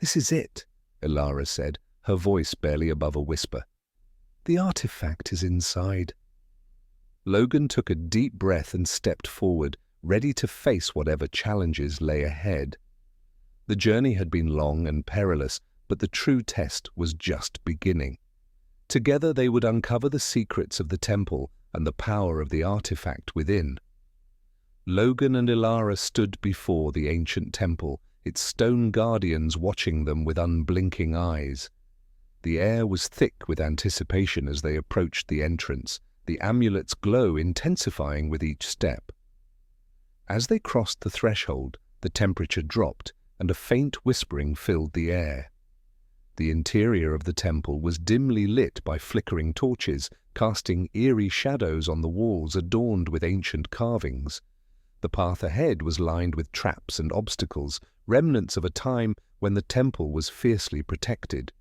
"This is it," Ilara said, her voice barely above a whisper. "The artifact is inside." Logan took a deep breath and stepped forward, ready to face whatever challenges lay ahead. The journey had been long and perilous, but the true test was just beginning. Together they would uncover the secrets of the temple and the power of the artifact within. Logan and Ilara stood before the ancient temple, its stone guardians watching them with unblinking eyes. The air was thick with anticipation as they approached the entrance, the amulet's glow intensifying with each step. As they crossed the threshold, the temperature dropped, and a faint whispering filled the air. The interior of the temple was dimly lit by flickering torches, casting eerie shadows on the walls adorned with ancient carvings. The path ahead was lined with traps and obstacles, remnants of a time when the temple was fiercely protected.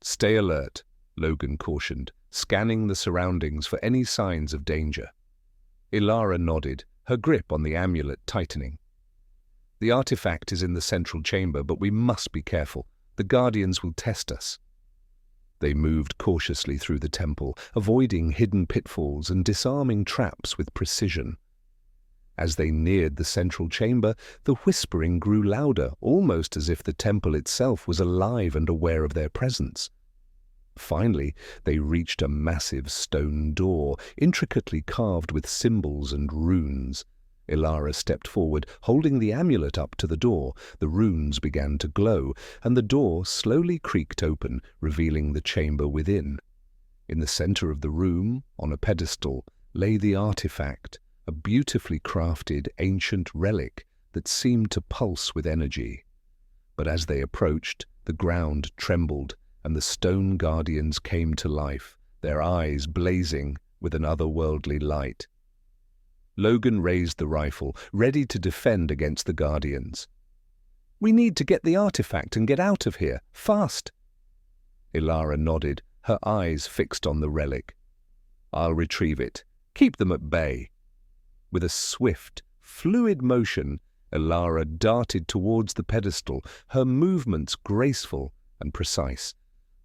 "Stay alert," Logan cautioned, scanning the surroundings for any signs of danger. Ilara nodded, her grip on the amulet tightening. "The artifact is in the central chamber, but we must be careful. The guardians will test us." They moved cautiously through the temple, avoiding hidden pitfalls and disarming traps with precision. As they neared the central chamber, the whispering grew louder, almost as if the temple itself was alive and aware of their presence. Finally, they reached a massive stone door, intricately carved with symbols and runes. Ilara stepped forward, holding the amulet up to the door. The runes began to glow, and the door slowly creaked open, revealing the chamber within. In the center of the room, on a pedestal, lay the artifact, a beautifully crafted ancient relic that seemed to pulse with energy. But as they approached, the ground trembled, and the stone guardians came to life, their eyes blazing with an otherworldly light. Logan raised the rifle, ready to defend against the guardians. "We need to get the artifact and get out of here, fast!" Ilara nodded, her eyes fixed on the relic. "I'll retrieve it. Keep them at bay." With a swift, fluid motion, Ilara darted towards the pedestal, her movements graceful and precise.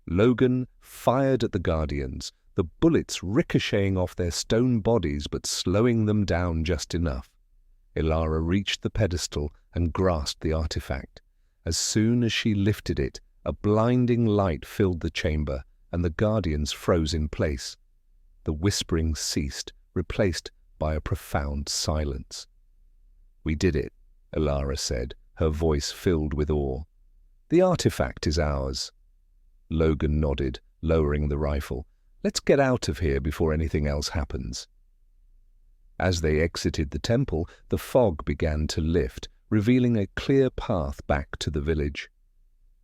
Logan fired at the guardians, the bullets ricocheting off their stone bodies but slowing them down just enough. Ilara reached the pedestal and grasped the artifact. As soon as she lifted it, a blinding light filled the chamber, and the guardians froze in place. The whispering ceased, replaced by a profound silence. "We did it," Ilara said, her voice filled with awe. "The artifact is ours." Logan nodded, lowering the rifle. "Let's get out of here before anything else happens." As they exited the temple, the fog began to lift, revealing a clear path back to the village.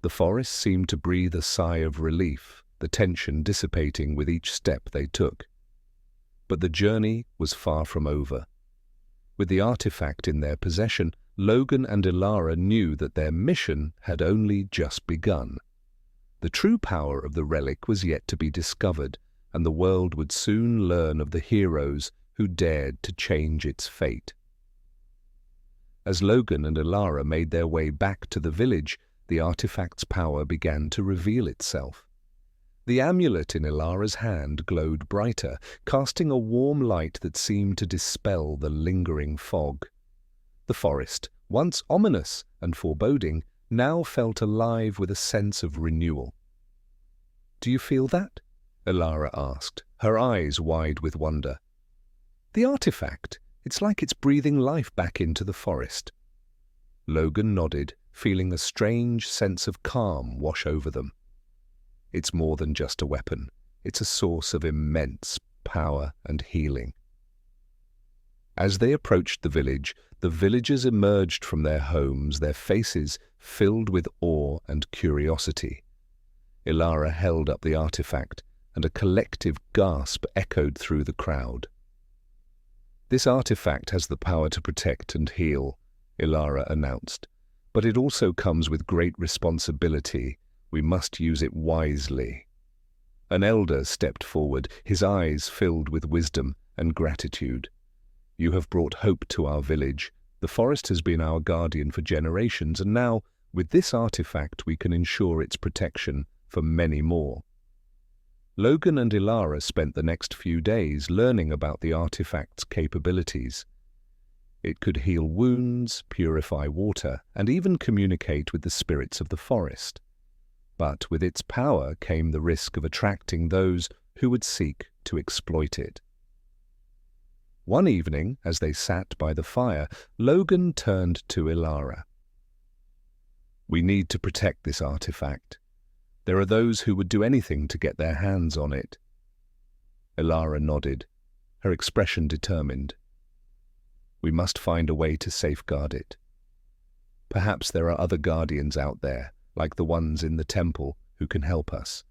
The forest seemed to breathe a sigh of relief, the tension dissipating with each step they took. But the journey was far from over. With the artifact in their possession, Logan and Ilara knew that their mission had only just begun. The true power of the relic was yet to be discovered, and the world would soon learn of the heroes who dared to change its fate. As Logan and Ilara made their way back to the village, the artifact's power began to reveal itself. The amulet in Ilara's hand glowed brighter, casting a warm light that seemed to dispel the lingering fog. The forest, once ominous and foreboding, now felt alive with a sense of renewal. "Do you feel that?" Ilara asked, her eyes wide with wonder. "The artifact, it's like it's breathing life back into the forest." Logan nodded, feeling a strange sense of calm wash over them. "It's more than just a weapon. It's a source of immense power and healing." As they approached the villagers emerged from their homes, their faces filled with awe and curiosity. Ilara held up the artifact, and a collective gasp echoed through the crowd. "This artifact has the power to protect and heal," Ilara announced, "but it also comes with great responsibility. We must use it wisely." An elder stepped forward, his eyes filled with wisdom and gratitude. "You have brought hope to our village. The forest has been our guardian for generations, and now With this artifact, we can ensure its protection for many more. Logan and Ilara spent the next few days learning about the artifact's capabilities. It could heal wounds, purify water, and even communicate with the spirits of the forest. But with its power came the risk of attracting those who would seek to exploit it. One evening, as they sat by the fire, Logan turned to Ilara. "We need to protect this artifact. There are those who would do anything to get their hands on it." Ilara nodded, her expression determined. "We must find a way to safeguard it. Perhaps there are other guardians out there, like the ones in the temple, who can help us."